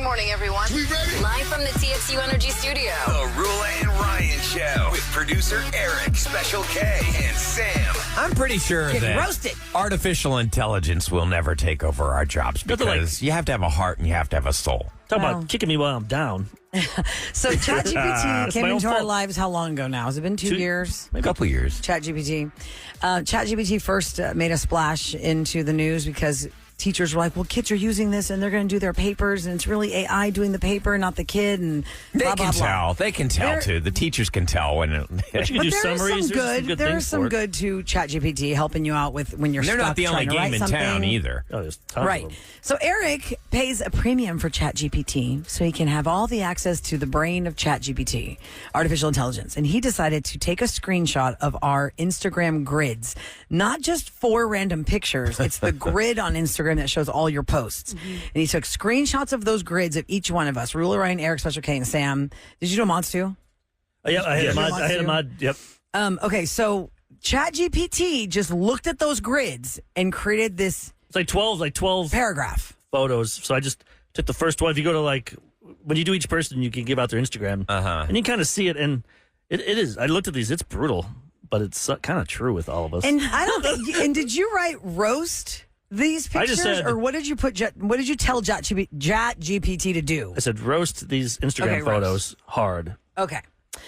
Good morning, everyone. We ready? Live from the TXU Energy Studio. The Roula and Ryan Show with producer Eric, Special K, and Sam. I'm pretty sure that roasted. artificial intelligence will never take over our jobs because you have to have a heart and you have to have a soul. Talk about kicking me while I'm down. So ChatGPT came my own into our fault. lives how long ago now? Has it been 2 years? A couple years. ChatGPT. ChatGPT first made a splash into the news because teachers were like, well, kids are using this and they're going to do their papers and it's really AI doing the paper, not the kid. And They blah, can blah, blah. tell. They can tell, too. The teachers can tell when it... But you can do But there is summaries. some good. There is some good to ChatGPT helping you out with when you're They're stuck not the only trying to write game in something. town either. Oh, there's tons Right. of them. So Eric pays a premium for ChatGPT so he can have all the access to the brain of ChatGPT, artificial intelligence. And he decided to take a screenshot of our Instagram grids, not just 4 random pictures. It's the grid on Instagram that shows all your posts. And he took screenshots of those grids of each one of us, Roula, Ryan, Eric, Special K, and Sam. Did you do mods too? Yeah, I had a mod. Yep. Okay, so ChatGPT just looked at those grids and created this It's like 12 paragraph. photos. So I just took the first one. If you go to when you do each person, you can give out their Instagram. And you kind of see it. And it is. I looked at these. It's brutal, but it's kind of true with all of us. And I don't think. And did you write roast these I pictures, just said- or what did you put? What did you tell ChatGPT to do? I said, roast these Instagram Okay, photos hard. Okay,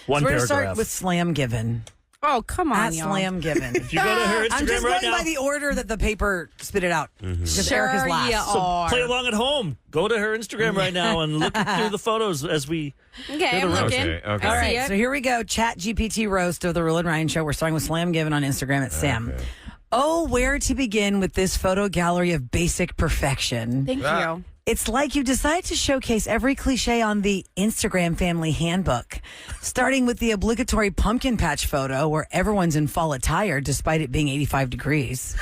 One so we're gonna paragraph. start with Slam Given. Oh, come on, At y'all. Slam Given. If you go to her I'm Instagram just right going now, by the order that the paper spit it out. Because Sure Eric is last. you so are. play along at home. Go to her Instagram right now and look through the photos as we. Okay, I'm looking. Okay. All I see right, it. so here we go. ChatGPT roast of the Roulette and Ryan Show. We're starting with Slam Given on Instagram at Sam. Oh, where to begin with this photo gallery of basic perfection? Thank you. It's like you decided to showcase every cliche on the Instagram family handbook, starting with the obligatory pumpkin patch photo where everyone's in fall attire despite it being 85 degrees.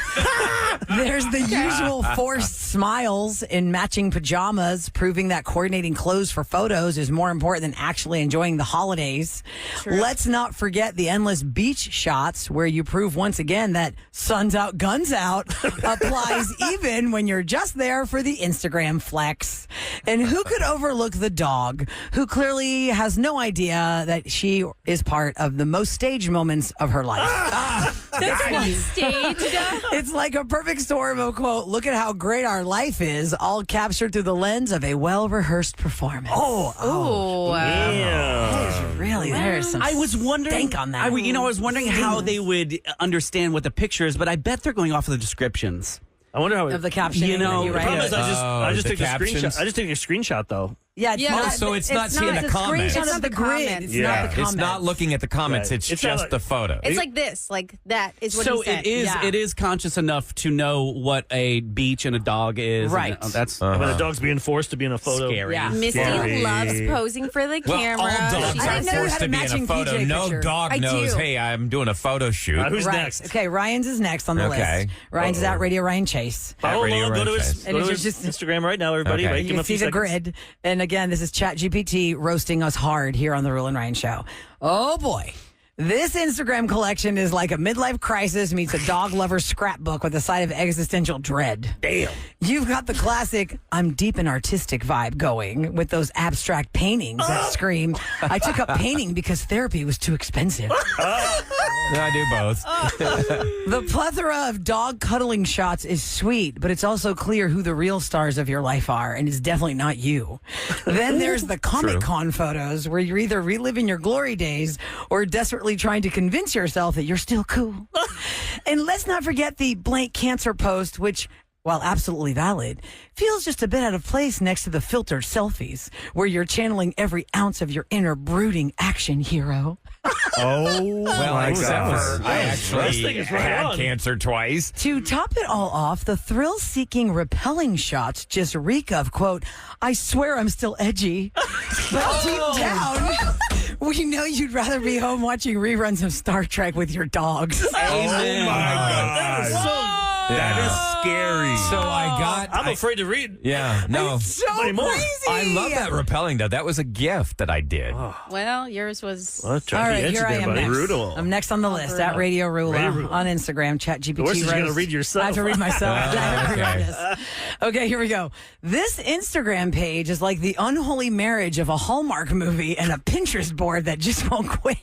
There's the usual forced smiles in matching pajamas, proving that coordinating clothes for photos is more important than actually enjoying the holidays. Let's not forget the endless beach shots where you prove once again that sun's out, guns out applies even when you're just there for the Instagram flex. And who could overlook the dog, who clearly has no idea that she is part of the most staged moments of her life? That's one stage. It's like a perfect storm of, quote, look at how great our life is, all captured through the lens of a well-rehearsed performance. Oh, Yeah. Really? There's some I was wondering. stank on that. I was wondering how they would understand what the picture is, but I bet they're going off of the descriptions. I wonder how. of the caption You know, that you the write. problem is I just the take a captions. screenshot. I just take a screenshot though. Yeah, it's Yeah, not, so it's not seeing the a comments. screenshot It's of not the the grid. comments. It's Yeah. not the comments. It's not looking at the comments. Right. It's It's just not the photo. it's like this. Like that is what So he said. it is. Yeah. It is conscious enough to know what a beach and a dog is. Right. And, that's When a dog's being forced to be in a photo. Scary. Yeah. Misty Scary. loves posing for the Well, camera. all dogs She's I are didn't know you forced had to a be in matching a photo. PJ No picture. dog I knows, do. hey, I'm doing a photo shoot. Who's Right. next? Okay, Ryan's is next on the Okay. list. Ryan's is at Radio Ryan Chase. Follow Radio along. Go to Ryan his, Chase. go to And his it's just- Instagram right now, everybody. Okay. Right, You give him can a few see the seconds. grid. And again, this is ChatGPT roasting us hard here on the Roula and Ryan Show. Oh boy. This Instagram collection is like a midlife crisis meets a dog lover's scrapbook with a side of existential dread. Damn. You've got the classic I'm deep in artistic vibe going with those abstract paintings that scream, I took up painting because therapy was too expensive. I do both. The plethora of dog cuddling shots is sweet, but it's also clear who the real stars of your life are, and it's definitely not you. Then there's the Comic-Con photos where you're either reliving your glory days or desperately trying to convince yourself that you're still cool. And let's not forget the blank cancer post, which, while absolutely valid, feels just a bit out of place next to the filtered selfies where you're channeling every ounce of your inner brooding action hero. Oh, Well, except for I This thing actually is right had on. cancer twice. To top it all off, the thrill-seeking, repelling shots just reek of, quote, I swear I'm still edgy. But deep down, we know you'd rather be home watching reruns of Star Trek with your dogs. Amen. That is so. That is scary. So I got. I'm afraid to read. Yeah, no. So Anymore. crazy. I love that repelling, though. That was a gift that I did. Well, yours was. Well, let's try All to be right, edgy here I there, am buddy. next. Brutal. I'm next on the list at Radio Roula Radio Roula. on Instagram. ChatGPT. The worst is you're roast. gonna read yourself. I have to read myself. Okay. Okay, here we go. This Instagram page is like the unholy marriage of a Hallmark movie and a Pinterest board that just won't quit.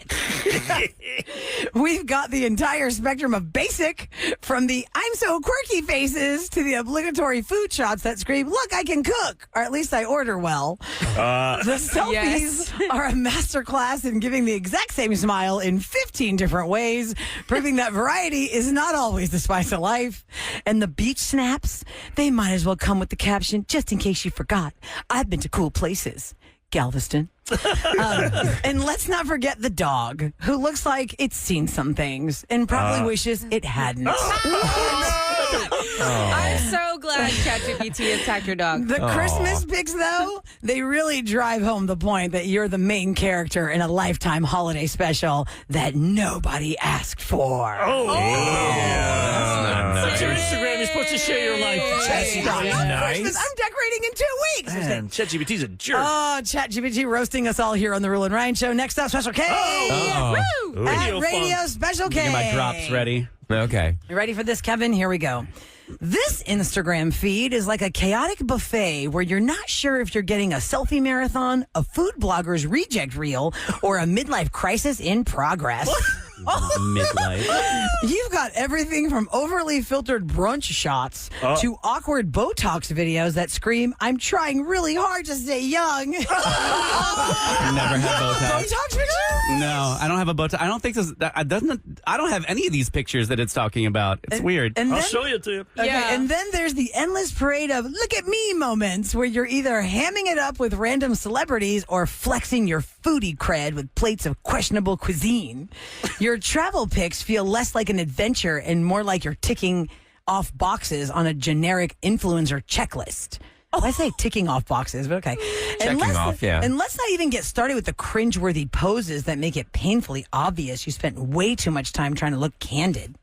We've got the entire spectrum of basic, from the I'm so quirky faces to the obligatory food shots that scream, look, I can cook, or at least I order well. The selfies are a masterclass in giving the exact same smile in 15 different ways, proving that variety is not always the spice of life. And the beach snaps, they might as well come with the caption, just in case you forgot, I've been to cool places. Galveston. And let's not forget the dog, who looks like it's seen some things and probably wishes it hadn't. I'm so glad ChatGPT attacked your dog. The Christmas pics, though, they really drive home the point that you're the main character in a Lifetime holiday special that nobody asked for. That's your Instagram. You're supposed to share your life. Christmas, I'm decorating in 2 weeks. Man, ChatGPT's a jerk. Oh, ChatGPT roasting us all here on the Roula and Ryan Show. Next up, Special K. Woo! At Radio Special K. Get my drops ready. Okay. You ready for this, Kevin? Here we go. This Instagram feed is like a chaotic buffet where you're not sure if you're getting a selfie marathon, a food blogger's reject reel, or a midlife crisis in progress. Midlife. You've got everything from overly filtered brunch shots to awkward Botox videos that scream, I'm trying really hard to stay young. Never had Botox. Botox picture? No, I don't have a Botox. I don't think this. I don't have any of these pictures that it's talking about. It's weird. And I'll then, show you to you. okay, Yeah. and then there's the endless parade of look at me moments where you're either hamming it up with random celebrities or flexing your foodie cred with plates of questionable cuisine. Your travel pics feel less like an adventure and more like you're ticking off boxes on a generic influencer checklist. Oh, I say ticking off boxes, but okay. Checking off, yeah. And let's not even get started with the cringeworthy poses that make it painfully obvious you spent way too much time trying to look candid.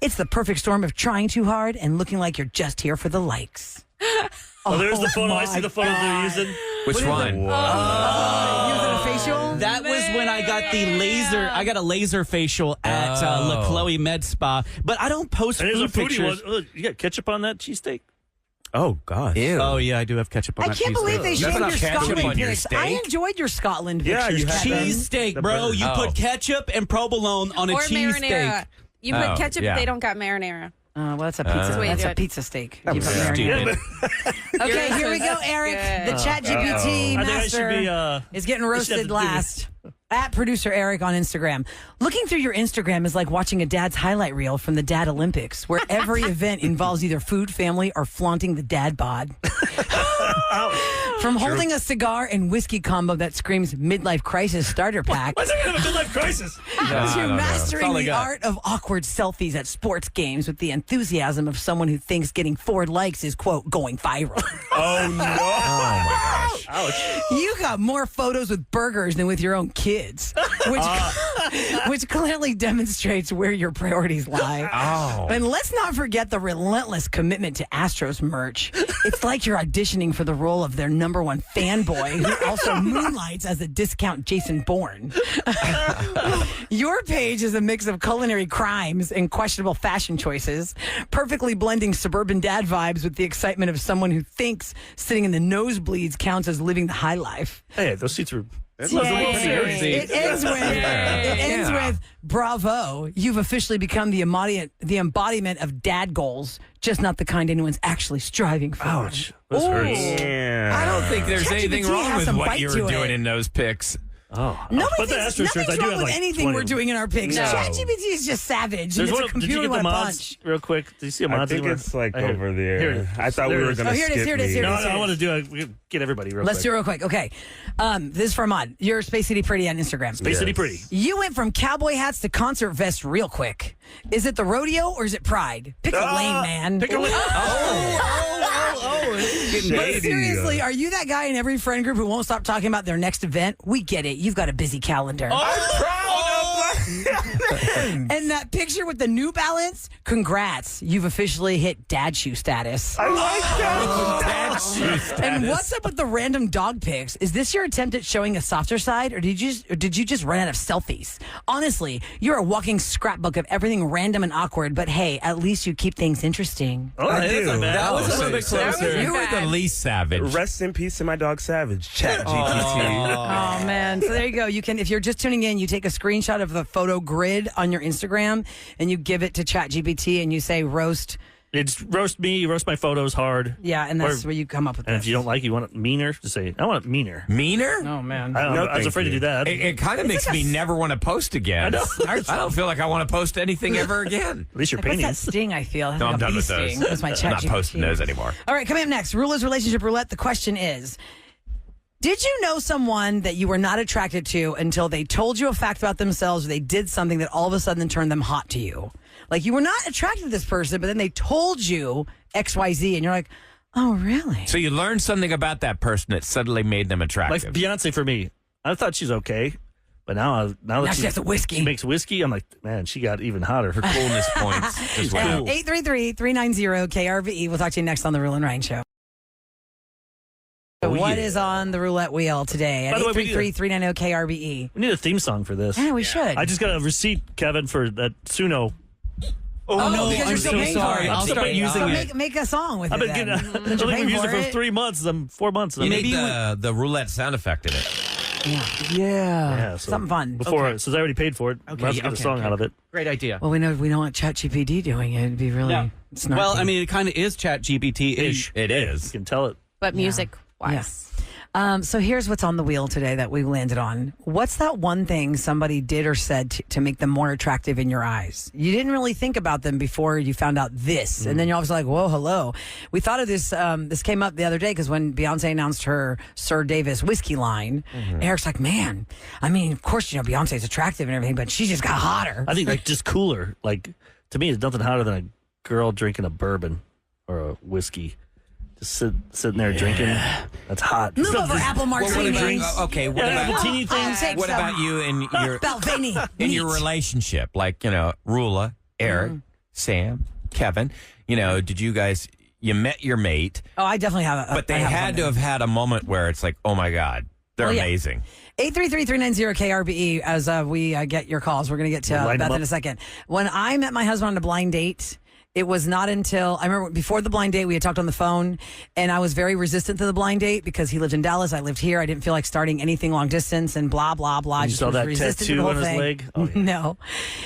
It's the perfect storm of trying too hard and looking like you're just here for the likes. Oh, there's the photo. I see the photo they're using. Which one? Using a facial? That was when I got the laser. I got a laser facial at La Chloe Med Spa, but I don't post And there's a food foodie pictures. one. Look, you got ketchup on that cheesesteak? Oh gosh. Ew. Oh yeah, I do have ketchup on I that can't cheesesteak. believe they That's shamed not your ketchup Scotland on your pics. steak. I enjoyed your Scotland Yeah, pictures, you had Kevin. Cheesesteak, The bro. burger. You Oh. put ketchup and provolone on a Or cheesesteak. marinara. You put Oh, ketchup, yeah. but they don't got marinara. Well, that's a pizza. way to That's do a it. pizza steak. That You was put marinara. stupid. Okay, here we go, Eric. The ChatGPT I think I should be. master is getting I should have to roasted do last. At producer Eric on Instagram. Looking through your Instagram is like watching a dad's highlight reel from the Dad Olympics, where every event involves either food, family, or flaunting the dad bod. From holding a cigar and whiskey combo that screams midlife crisis starter pack Why is that a midlife crisis? to That's mastering all I the got. art of awkward selfies at sports games with the enthusiasm of someone who thinks getting 4 likes is, quote, going viral. Oh, no. Oh my gosh. Ouch. You got more photos with burgers than with your own kids, which clearly demonstrates where your priorities lie. Oh. And let's not forget the relentless commitment to Astros merch. It's like you're auditioning for the role of their #1 fanboy who also moonlights as a discount Jason Bourne. Your page is a mix of culinary crimes and questionable fashion choices, perfectly blending suburban dad vibes with the excitement of someone who thinks sitting in the nosebleeds counts as living the high life. Hey, those seats were. It ends with bravo. You've officially become the embodiment of dad goals, just not the kind anyone's actually striving for. Ouch. Those hurts. I don't think there's anything ChatGPT wrong has with some what bite you to were doing it. in those pics. Oh. Nobody But the thinks, Astro shirts, I nothing's do wrong have with like anything 20 we're of them. doing in our pics. No. ChatGPT is just savage. There's It's one. a Did you computer get with the a mods punch. real quick? Did you see a I mods? think anywhere? it's like Here. over Here there. it is. I thought we There were it is. going to here it is, skip here it is, me. here it No, is. I want to do it. We can get everybody real Let's quick. do it real quick. Okay. This is for Mod. You're Space City Pretty on Instagram. Space City Pretty. You went from cowboy hats to concert vests real quick. Is it the rodeo or is it pride? Pick a lane, man. Pick a lane. But seriously, are you that guy in every friend group who won't stop talking about their next event? We get it. You've got a busy calendar. And that picture with the New Balance, congrats. You've officially hit dad shoe status. I like that. Dad shoe status. And what's up with the random dog pics? Is this your attempt at showing a softer side, or did you just run out of selfies? Honestly, you're a walking scrapbook of everything random and awkward, but hey, at least you keep things interesting. Oh, I that do. isn't bad. That was a little bit closer. You were the least savage. Rest in peace to my dog Savage. Chat GPT. Oh man! So there you go. You can, if you're just tuning in, you take a screenshot of the photo grid on your Instagram and you give it to ChatGPT and you say roast. It's roast me, roast my photos hard. Yeah, and that's where you come up with. And this. if you don't like it, you want it meaner, just say, I want it meaner. Meaner? Oh man! I was thank afraid to you. do that. It kind of makes me never want to post again. I don't feel like I want to post anything ever again. At least you're What's that painting. sting I feel? No, I'm done with those. That's my I'm not ChatGPT. posting those anymore. All right, coming up next, Roula's relationship roulette. The question is, did you know someone that you were not attracted to until they told you a fact about themselves or they did something that all of a sudden turned them hot to you? Like you were not attracted to this person, but then they told you XYZ and you're like, oh, really? So you learned something about that person that suddenly made them Like attractive. Beyonce for me. I thought she's okay. But now that she has a whiskey. She makes whiskey. I'm like, man, she got even hotter. Her coolness points as well. 833-390-KRVE. We'll talk to you next on the Rule and Ryan Show. So what is on the roulette wheel today at By the way, we need 833-390-KRVE? We need a theme song for this. Yeah, we should. I just got a receipt, Kevin, for that Suno. Oh, no, because I'm you're still so paying for sorry. it. I'll still start paying using for So it. make a song with I've it been then. getting, Since you're I've paying been using for it for it. 3 months. 4 months. You Maybe need the roulette sound effect in it. Yeah, so Something fun. Before, since I already paid for it, I might as well get a song out of it. Great idea. Well, we know we don't want ChatGPT doing it. It'd be really snarky. Well, I mean, it kind of is ChatGPT-ish. It You is. can tell it. But music wise. Yes. So here's what's on the wheel today that we landed on. What's that one thing somebody did or said to make them more attractive in your eyes? You didn't really think about them before you found out this. And then you're always like, whoa, hello. We thought of this. This came up the other day because when Beyonce announced her Sir Davis whiskey line, Eric's like, man, I mean, of course, Beyonce's attractive and everything, but she just got hotter. I think like just cooler. Like to me, it's nothing hotter than a girl drinking a bourbon or a whiskey. Just sitting there drinking. That's hot. Move over, apple martini. Okay, what Yeah, about teeny things. Take what some about you and your Balvenie. in your Neat. relationship? Like, Roula, Eric, Sam, Kevin, did you guys you met your mate, Oh, I definitely have but they had to have had a moment where it's like, oh my God, they're Well, yeah. amazing. 833-390-KRBE as we get your calls. We're going to get to Line them Beth up. in a second. When I met my husband on a blind date, it was not until I remember before the blind date we had talked on the phone, and I was very resistant to the blind date because he lived in Dallas, I lived here. I didn't feel like starting anything long distance and blah blah blah. I You just saw was that resistant to the tattoo whole on his thing. leg? Oh, yeah. No,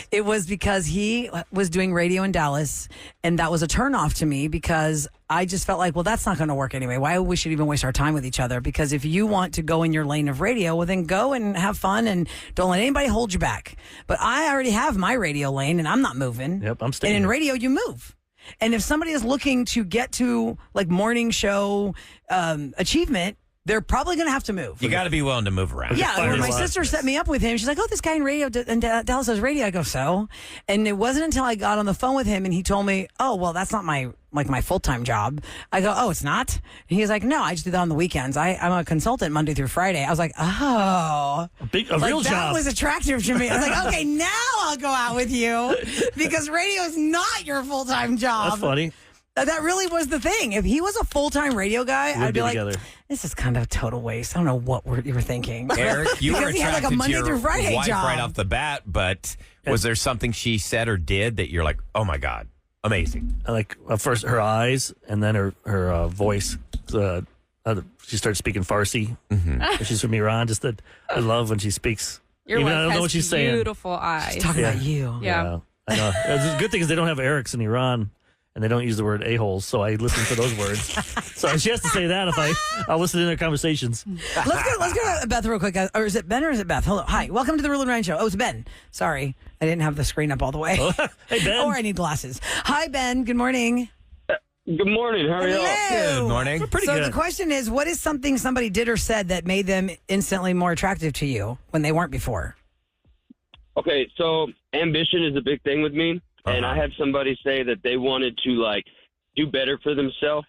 it was because he was doing radio in Dallas, and that was a turnoff to me because I just felt like, well, that's not going to work anyway. Why we should even waste our time with each other? Because if you want to go in your lane of radio, well, then go and have fun and don't let anybody hold you back. But I already have my radio lane, and I'm not moving. Yep, I'm staying. And in radio, you move. And if somebody is looking to get to like morning show achievement, they're probably going to have to move. You got to be willing to move around. Yeah, Fire when my lot. sister set me up with him, she's like, "Oh, this guy in radio in Dallas does radio." I go, "So," and it wasn't until I got on the phone with him and he told me, "Oh, well, that's not my full-time job." I go, "Oh, it's not?" And he's like, "No, I just do that on the weekends. I'm a consultant Monday through Friday." I was like, "Oh, A like, real that job. was attractive to me." I was like, "Okay, now I'll go out with you because radio is not your full-time job." That's funny. That really was the thing. If he was a full-time radio guy, We'd I'd be be like, together. "This is kind of a total waste." I don't know what you were thinking. Eric, you were Because he had, like, a attracted Monday to your through Friday wife job. right off the bat, but was there something she said or did that you're like, oh my God, amazing? I like first her eyes and then her voice. She started speaking Farsi. She's from Iran. Just that I love when she speaks. Your Even wife I don't know has what she's saying. beautiful eyes. Talking about you. Yeah. I know. The good thing is they don't have Erics in Iran, and they don't use the word a-holes, so I listen to those words. So she has to say that I'll listen to their conversations. Let's go to Beth real quick. Or is it Ben or is it Beth? Hello. Hi. Welcome to the Rule and Ryan Show. Oh, it's Ben. Sorry. I didn't have the screen up all the way. Hey, Ben. Or I need glasses. Hi, Ben. Good morning. Good morning. How are y'all? Hello. Good morning. We're pretty So good. the question is, what is something somebody did or said that made them instantly more attractive to you when they weren't before? Okay, so ambition is a big thing with me, and I had somebody say that they wanted to do better for themselves.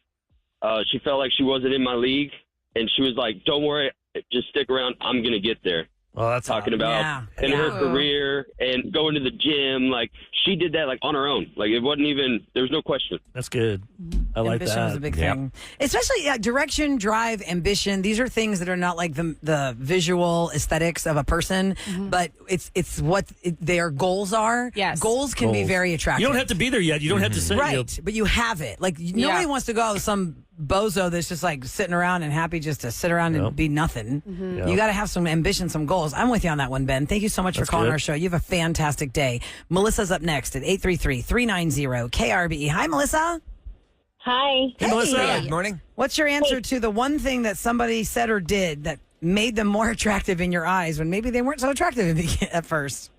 She felt like she wasn't in my league, and she was like, "Don't worry, just stick around. I'm gonna get there." Well, that's talking about in her career and going to the gym. Like, she did that, like, on her own. Like, it wasn't even, there was no question. That's good. I like Ambition that. is a big thing. Especially direction, drive, ambition. These are things that are not like the visual aesthetics of a person, but it's what their goals are. Yes. Goals can be very attractive. You don't have to be there yet. You don't have to say Right, but you have it. Like, nobody wants to go with some bozo that's just like sitting around and happy just to sit around and be nothing. You got to have some ambition, some goals. I'm with you on that one, Ben. Thank you so much for calling our show. You have a fantastic day. Melissa's up next at 833-390-KRBE. Hi, Melissa. Hi. Hey, Melissa. Good morning. What's your answer to the one thing that somebody said or did that made them more attractive in your eyes when maybe they weren't so attractive at first?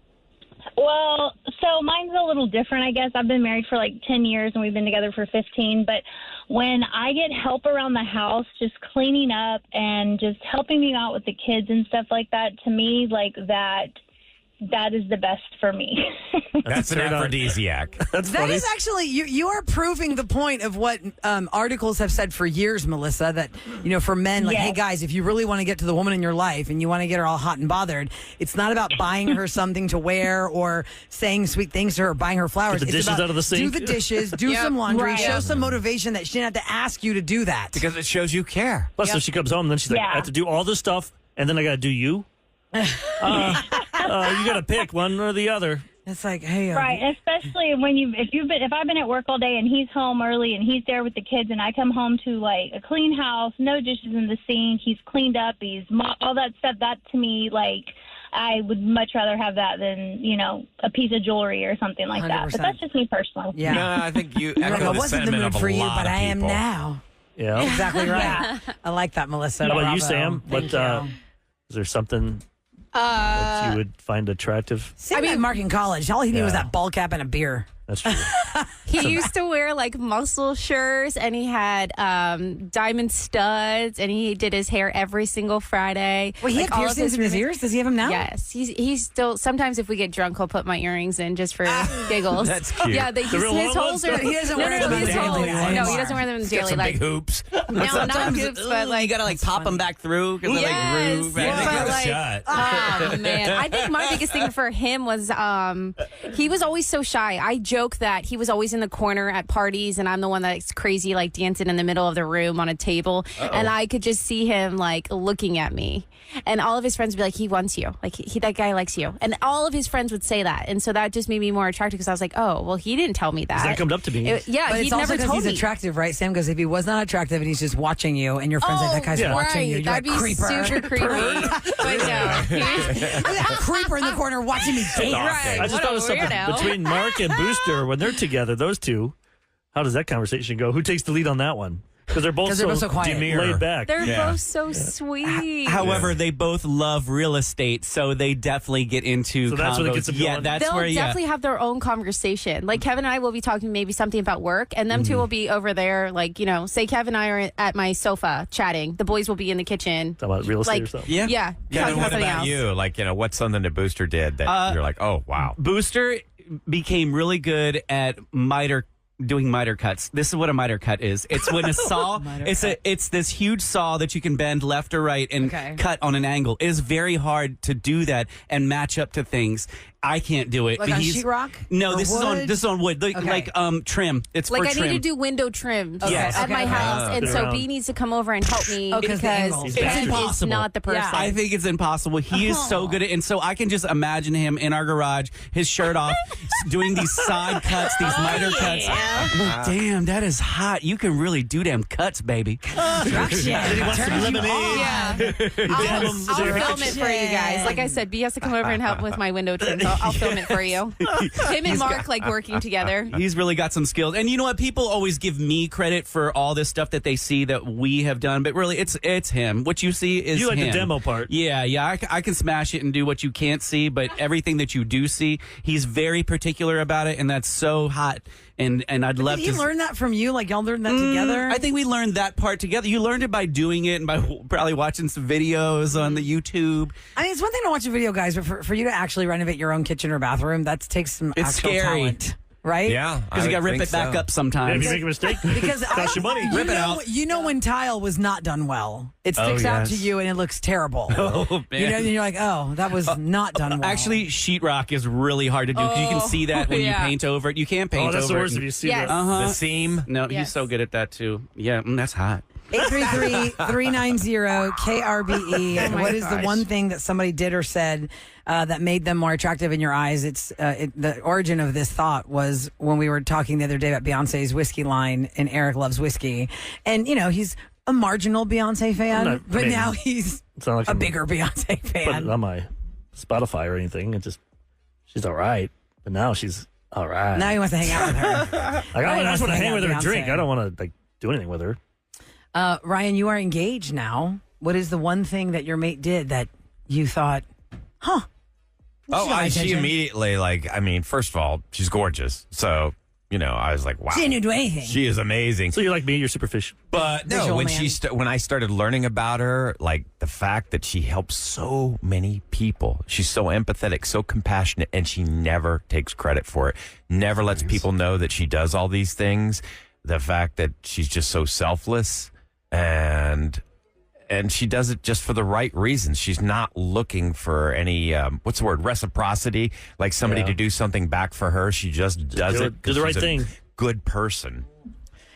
Well, so mine's a little different, I guess. I've been married for like 10 years and we've been together for 15. But when I get help around the house, just cleaning up and just helping me out with the kids and stuff like that, to me, like that is the best for me. That's an aphrodisiac. That's That funny. is actually, you are proving the point of what articles have said for years, Melissa, that, for men, like, hey, guys, if you really want to get to the woman in your life and you want to get her all hot and bothered, it's not about buying her something to wear or saying sweet things to her or buying her flowers. Get the It's dishes about out of the sink. do the dishes, do some laundry, Right. show some motivation that she didn't have to ask you to do that. Because it shows you care. Plus, if she comes home, then she's like, I have to do all this stuff, and then I got to do you. You got to pick one or the other. It's like, hey, Right, especially when if I've been at work all day and he's home early and he's there with the kids and I come home to like a clean house, no dishes in the sink, he's cleaned up, all that stuff. That to me, like, I would much rather have that than a piece of jewelry or something like that. 100%. But that's just me personally. yeah. No, I think you You're like, echo I the wasn't in the sentiment mood of for a you, lot but of I am people. now. Yeah. Exactly right. I like that, Melissa. How about you, Bravo. Sam? Thank What, you. is there something that you would find attractive? Sam met Mark in college. All he needed was that ball cap and a beer. That's true. He used to wear like muscle shirts and he had diamond studs and he did his hair every single Friday. Wait, he Like, had all of piercings in his roommates- ears? Does he have them now? Yes. He's still, sometimes if we get drunk, he'll put my earrings in just for giggles. That's cute. Yeah, The real his long holes ones? are. He doesn't no, wear no, them no, in his the holes. daily No, anymore. he doesn't wear them in the Got daily. some Like, big hoops. no, not hoops, but like. you got to like pop them back through because they Yes, like groove. I think but you're like, shut. oh man, I think my biggest thing for him was he was always so shy. I joke that he was always in the corner at parties, and I'm the one that's crazy, like dancing in the middle of the room on a table, and I could just see him like looking at me, and all of his friends would be like, "He wants you, like that guy likes you," and all of his friends would say that, and so that just made me more attractive because I was like, "Oh, well, he didn't tell me that." He's not coming up to me. Yeah, But he it's also never because told he's me. attractive, right? Sam goes, if he was not attractive and he's just watching you and your friends like, that guy's Yeah. watching you, you're That'd like, be creeper. super creepy. But no, he's- That creeper in the corner watching me date. Right. I just What thought a of something weirdo. between Mark and Booster when they're together. Those two, how does that conversation go? Who takes the lead on that one? Because they're both so quiet. laid back. They're Yeah. both so sweet. However, they both love real estate, so they definitely get into So that's when it combos. gets them Yeah, going. that's They'll where definitely have their own conversation. Like Kevin and I will be talking maybe something about work, and them two will be over there. Like say Kevin and I are at my sofa chatting. The boys will be in the kitchen. Talking about real estate Like or something. Yeah. Yeah. Yeah, talking what something about else. you? Like, what's something that Booster did that you're like, oh, wow. Booster became really good at doing miter cuts. This is what a miter cut is. It's when a saw, it's this huge saw that you can bend left or right and cut on an angle. It is very hard to do that and match up to things. I can't do it. Like on sheetrock? No, Or this wood? is on wood. Like trim. It's Like for I trim. need to do window trims Yes. at my house, and so Around. B needs to come over and help me because because the angles. It's Kev is impossible. not the person. I think it's impossible. He is so good at, and so I can just imagine him in our garage, his shirt off, doing these side cuts, these miter cuts. I'm like, damn, that is hot. You can really do them cuts, baby. Then he wants some lemonade. Yeah, I'll film it for you guys. Like I said, B has to come over and help with my window trim. So I'll film it for you. Him and Mark like working together. He's really got some skills. And you know what? People always give me credit for all this stuff that they see that we have done, but really it's him. What you see is You like the him. demo part. Yeah. I can smash it and do what you can't see, but everything that you do see, he's very particular about it, and that's so hot. And I'd love Did to he learn that from you? Like y'all learned that together? I think we learned that part together. You learned it by doing it and by probably watching some videos on the YouTube. I mean, it's one thing to watch a video, guys, but for you to actually renovate your own kitchen or bathroom, that takes some It's actual scary. talent. right? Yeah. Because you got to rip it back up If sometimes. you make a mistake, Because cost you money. Rip it out. You know when tile was not done well. It sticks out to you and it looks terrible. Oh, man. You know, and you're like, oh, that was not done well. Actually, sheetrock is really hard to do because you can see that when you paint over it. You can't paint over it. Oh, that's the worst if you see Yes. that. The seam. No, Yes. he's so good at that too. Yeah, that's hot. 833-390-KRBE. What is the one thing that somebody did or said that made them more attractive in your eyes? It's the origin of this thought was when we were talking the other day about Beyonce's whiskey line, and Eric loves whiskey. And, you know, he's a marginal Beyonce fan, but now he's a bigger Beyonce Put it fan. on my Spotify or anything. It just, she's all right. But now she's all right. Now he wants to hang out with her. Like, I just want to hang with her and Beyonce. drink. I don't want to do anything with her. Ryan, you are engaged now. What is the one thing that your mate did that you thought, huh? She immediately, first of all, she's gorgeous. So, I was like, wow. She didn't do anything. She is amazing. So you're like me, you're superficial. But no, Visual when man. when I started learning about her, like the fact that she helps so many people, she's so empathetic, so compassionate, and she never takes credit for it. Never lets people know that she does all these things. The fact that she's just so selfless and she does it just for the right reasons. She's not looking for any reciprocity, like somebody to do something back for her. She just does it. Do the right she's a thing. Good person.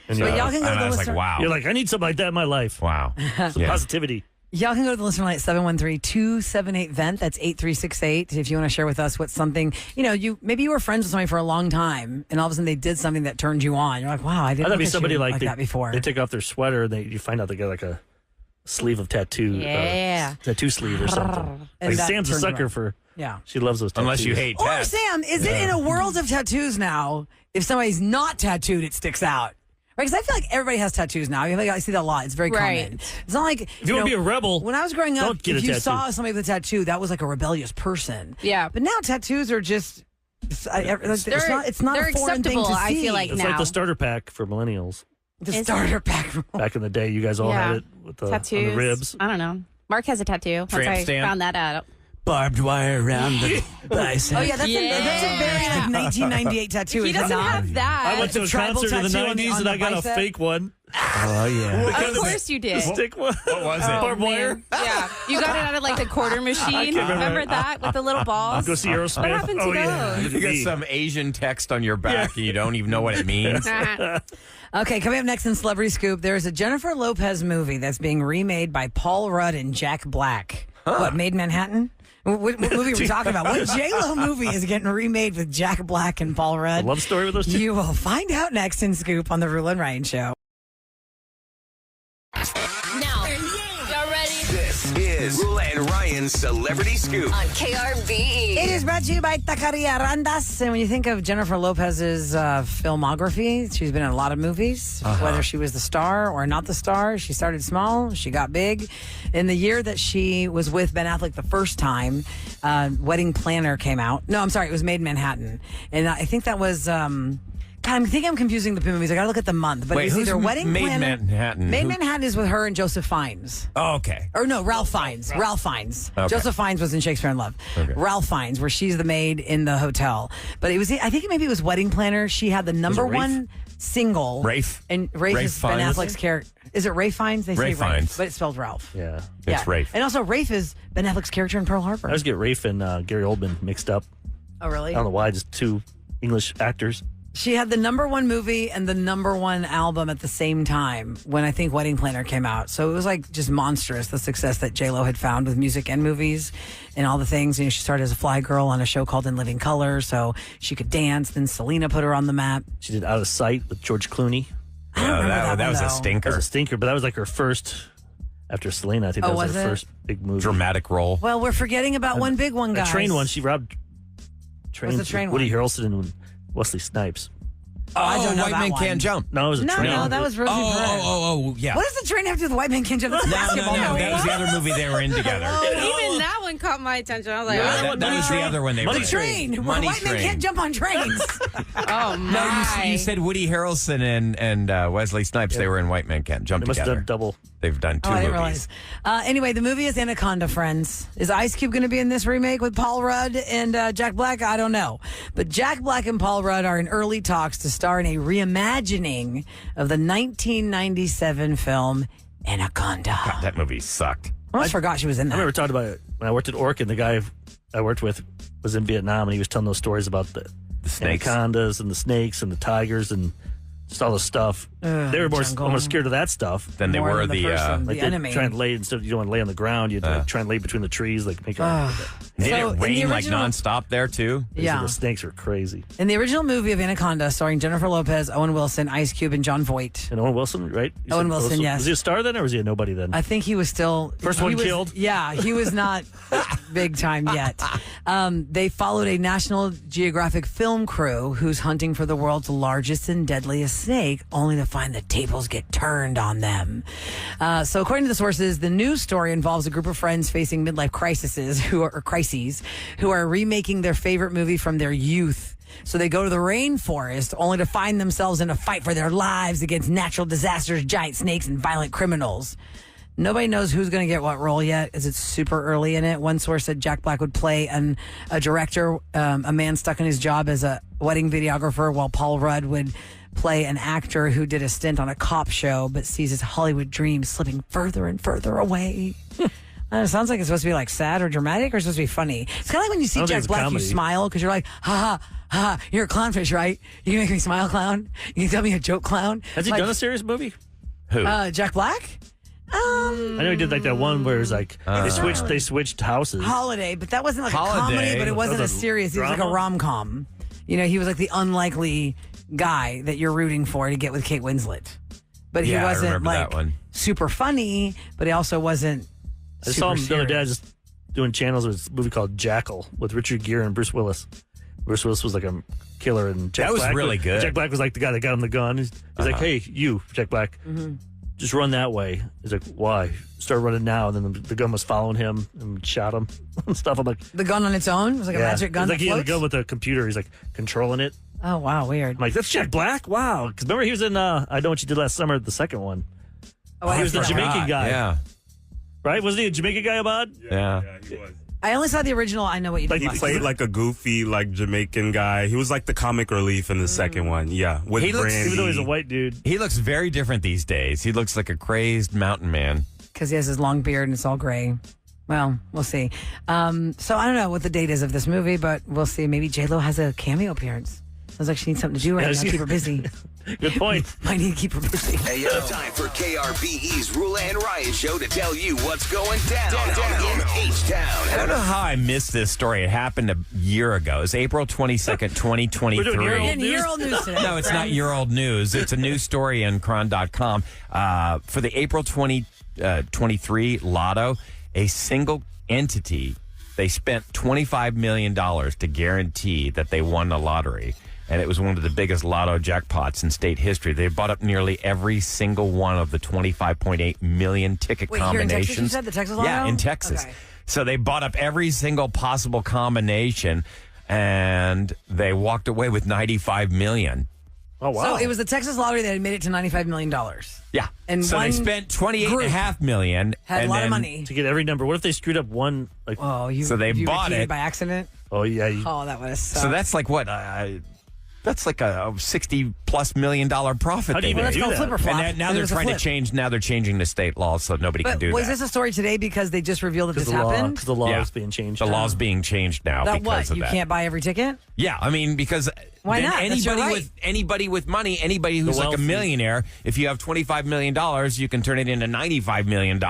And So y'all can go to And the I was like, listener. wow. you're like, I need something like that in my life. Wow. Some Yeah. positivity. Y'all can go to the listener line at 713-278-VENT. That's 8368. If you want to share with us what's something, maybe you were friends with somebody for a long time and all of a sudden they did something that turned you on. You're like, wow, I didn't That'd look be at somebody you like that before. They take off their sweater and you find out they got like a sleeve of tattoo. Yeah. Tattoo sleeve or something. And Like that Sam's a turned you sucker on. for, Yeah. she loves those tattoos. Unless you hate Or tats. Sam, is it in a world of tattoos now, if somebody's not tattooed, it sticks out? Right, because I feel like everybody has tattoos now. I see that a lot. It's very Right. common. It's not like If you want to be a rebel, when I was growing up, don't get if a you tattoo. saw somebody with a tattoo, that was like a rebellious person. Yeah. But now tattoos are just it's not They're a foreign thing acceptable, to I see. feel like it's now. like the starter pack for millennials. The Is starter pack. Back in the day, you guys all Yeah. had it with the, on Tattoos. the ribs. I don't know. Mark has a tattoo. Once Tramp I stamp. found that out. Barbed wire around the bicep. Oh yeah, that's a very like 1998 tattoo. He is it doesn't not? have that. I went to a tribal concert in the tattoo on 90s on and the I got bicep? a fake one. Oh, yeah. Of course you did. Stick one. What was it? Barbed wire. Man. Yeah. You got it out of like the quarter machine. Remember that with the little balls? Go see Aerosmith. What happened to yeah. those? You get some Asian text on your back and you don't even know what it means. Okay, coming up next in Celebrity Scoop, there's a Jennifer Lopez movie that's being remade by Paul Rudd and Jack Black. What, Made in Manhattan? What movie are we talking about? What J-Lo movie is getting remade with Jack Black and Paul Rudd? A love story with those two? You will find out next in Scoop on the Roula and Ryan Show. Now, y'all ready? This is Roulette and Ryan's Celebrity Scoop. On KRBE. It is brought to you by Taqueria Randas. And when you think of Jennifer Lopez's filmography, she's been in a lot of movies. Whether she was the star or not the star, she started small, she got big. In the year that she was with Ben Affleck the first time, Wedding Planner came out. No, I'm sorry, it was Made in Manhattan. And I think that was... God, I think I'm confusing the movies. I got to look at the month. But Wait, it was who's either Wedding Made Planner... Manhattan? Made Who- Manhattan is with her and Joseph Fiennes. Oh, okay. Or no, Ralph Fiennes. Ralph Fiennes. Okay. Joseph Fiennes was in Shakespeare in Love. Okay. Ralph Fiennes, where she's the maid in the hotel. But it was, I think maybe it was Wedding Planner. She had the number Rafe? one single. Rafe? And Rafe Rafe is Ben Fiennes? Affleck's character. Is it Rafe Fiennes? They Rafe say Rafe, Fiennes. but it's spelled Ralph. Yeah. It's Rafe. And also Rafe is Ben Affleck's character in Pearl Harbor. I always get Rafe and Gary Oldman mixed up. Oh, really? I don't know why, just two English actors. She had the number one movie and the number one album at the same time when I think Wedding Planner came out. So it was like just monstrous, the success that J-Lo had found with music and movies and all the things. You know, she started as a fly girl on a show called In Living Color, so she could dance. Then Selena put her on the map. She did Out of Sight with George Clooney. I don't remember that one, was a though. That stinker. was a stinker, but that was like her first, after Selena, I think that Oh, was was her it? first big movie. Dramatic role. Well, we're forgetting about one big one, guys. A train one, she robbed What's the train Woody one? Harrelson and Wesley Snipes. I don't know White that Man one. Can't Jump. No, it was a train. No, that was Rosie Perez. Yeah. What does the train have to do with White Man Can't Jump? That's a No, basketball movie. that was the other movie they were in together. Even that one caught my attention. I was like, Yeah, that was the other one they were The in. train. Money White Man Train. can't jump on trains. oh my. No, you said Woody Harrelson and Wesley Snipes. They were in White Man Can't Jump They must have together. done double. They've done two I didn't movies. realize. Anyway, the movie is Anaconda, friends. Is Ice Cube going to be in this remake with Paul Rudd and Jack Black? I don't know. But Jack Black and Paul Rudd are in early talks to star in a reimagining of the 1997 film Anaconda. God, that movie sucked. I almost forgot she was in I that. remember talking about it when I worked at Orkin. The guy I worked with was in Vietnam, and he was telling those stories about the snakes. anacondas and the snakes and the tigers and just all the stuff. They were more jungle. almost scared of that stuff. Then they More were than the person, Like the they enemy. try and lay instead of you don't want to lay on the ground. You like, try and lay between the trees, like make. Did So, in it the rain like original- nonstop there too? Yeah. The snakes are crazy. In the original movie of Anaconda, starring Jennifer Lopez, Owen Wilson, Ice Cube, and John Voight. And Owen Wilson, right? You Owen said Wilson, yes. Was he a star then, or was he a nobody then? I think he was still First he one was- killed? Yeah, he was not big time yet. They followed a National Geographic film crew who's hunting for the world's largest and deadliest snake, only to find the tables get turned on them. So, according to the sources, the news story involves a group of friends facing midlife crises who are remaking their favorite movie from their youth. So they go to the rainforest only to find themselves in a fight for their lives against natural disasters, giant snakes, and violent criminals. Nobody knows who's going to get what role yet, as it's super early in it. One source said Jack Black would play a director, a man stuck in his job as a wedding videographer, while Paul Rudd would play an actor who did a stint on a cop show but sees his Hollywood dreams slipping further and further away. It sounds like it's supposed to be like sad or dramatic, or supposed to be funny. It's kind of like when you see I don't think Jack it's Black, you comedy. smile because you're like, ha ha ha, you're a clownfish, right? You can make me smile, clown. You can tell me a joke, clown. Has he Like, done a serious movie? Who? Jack Black? I know he did like that one where it was like they switched houses. Holiday, but that wasn't like a Holiday. comedy, but it wasn't That a was a serious. It was like a drama? rom-com. You know, he was like the unlikely guy that you're rooting for to get with Kate Winslet. But he Yeah, I wasn't remember like that one. super funny, but he also wasn't I saw super him the other day serious. just doing channels with a movie called Jackal with Richard Gere and Bruce Willis. Bruce Willis was like a killer, and Jack That was Black really good. Jack Black was like the guy that got him the gun. He's like, "Hey, you, Jack Black, just run that way." He's like, "Why?" Start running now, and then the gun was following him and shot him and stuff. I'm like, The gun on its own was like a magic gun. It's like that he had a floats? gun with a computer. He's like controlling it. Oh wow, weird. I'm like, that's Jack Black. Wow, because remember he was in I Know What You Did Last Summer, the second one. Oh, I he was the forgot. Jamaican guy, Yeah. right? Wasn't he a Jamaican guy, Abad? Yeah. he was. I only saw the original. I know what you Like did. He last played summer. like a goofy, like Jamaican guy. He was like the comic relief in the second one. Yeah, with He looks- Brandy. Even though he's a white dude. He looks very different these days. He looks like a crazed mountain man. because he has his long beard and it's all gray. Well, we'll see. So I don't know what the date is of this movie, but we'll see. Maybe J-Lo has a cameo appearance. Sounds like she needs something to do right Yeah, now. she- Keep her busy. Good point. Might need to keep her busy. Hey, yo. Time for KRBE's Roula and Riot Show to tell you what's going down in H-Town. I don't know how I missed this story. It happened a year ago. It's April 22nd, 2023. We're doing year-old In year old news today. No, it's not year old news. It's a news story in Cron.com. For the April 2023 lotto, a single entity, they spent $25 million to guarantee that they won the lottery. And it was one of the biggest lotto jackpots in state history. They bought up nearly every single one of the 25.8 million ticket Wait, here in combinations. Texas, you said the Texas lotto? Yeah, in Texas. Okay. So they bought up every single possible combination, and they walked away with $95 million. Oh, wow. So it was the Texas lottery that had made it to $95 million. Yeah. And so they one spent $28.5 million. Had and a lot then- of money. to get every number. What if they screwed up one? Like, Oh, you, So they you bought repeated it. by accident? oh yeah, Oh, that would have sucked. So that's like what? That's like a $60+ million profit. How do they you made. That's do called that? flip or And flop. now And they're it was a trying to flip. change. Now they're changing the state law so nobody But can do was that. this a story today because they just revealed that this happened? Because the law Yeah. is being changed. The law's being changed now That because what? of You that. can't buy every ticket? Yeah, I mean because Why then not? That's your right. anybody with money, anybody who's like a wealthy. millionaire, if you have $25 million, you can turn it into $95 million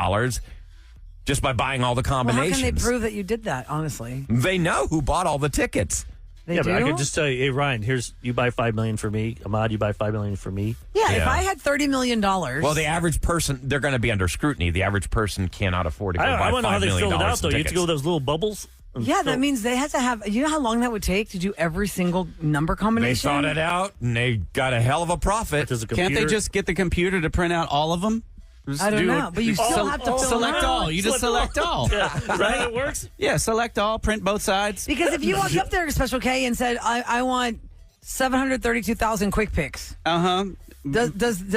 just by buying all the Well, how combinations. can they prove that you did that, honestly? They know who bought all the tickets. They Yeah, do? but I could just tell you, hey Ryan, here's you buy $5 million for me. Ahmad, you buy $5 million for me. Yeah, if Yeah. I had $30 million. Well, the average person, they're going to be under scrutiny. The average person cannot afford to go buy I want to know how $5 they million filled it out though. in You have to go with tickets. those little bubbles. Yeah, that means they had to have. You know how long that would take to do every single number They combination? thought it out, and they got a hell of a profit. Can't they just get the computer to print out all of them? I don't know, but you still have to fill select them out. all. You just select all. Yeah, right? It works. Yeah, select all, print both sides. Because if you walked up there, Special K, and said, I want 732,000 quick picks. Does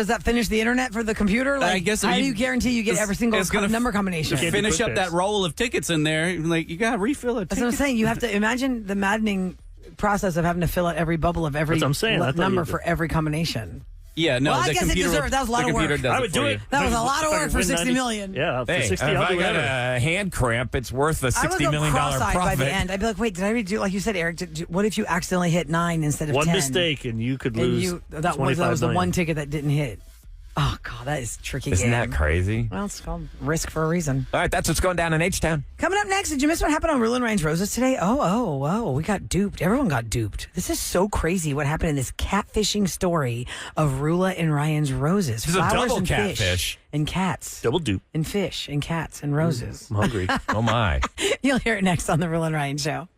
that finish the internet for the computer? Like, I guess how do you guarantee you get every single number combination? Finish up that roll of tickets in there. Like, you got to refill it. That's what I'm saying. You have to imagine the maddening process of having to fill out every bubble of every That's what I'm saying. number for every combination. Yeah, no, Well, I the guess it computer. deserved. That was a lot of work. I would do it. That was a lot of work for 60 $60 million. Yeah, for Hey, 60, if I'll I do got whatever. a hand cramp, it's worth a $60 million cross-eyed profit. by the end. I'd be like, wait, did I redo, like you said, Eric, what if you accidentally hit 9 instead of 10? One mistake, and you could lose that was the one ticket that didn't hit. Oh, God, that is tricky. Isn't game. that crazy? Well, it's called risk for a reason. All right, that's what's going down in H-Town. Coming up next, did you miss what happened on Roula and Ryan's Roses today? Oh, we got duped. Everyone got duped. This is so crazy what happened in this catfishing story of Roula and Ryan's Roses. This is a Flowers double and catfish. fish and cats. Double dupe. And fish and cats and roses. I'm hungry. Oh, my. You'll hear it next on the Roula and Ryan Show.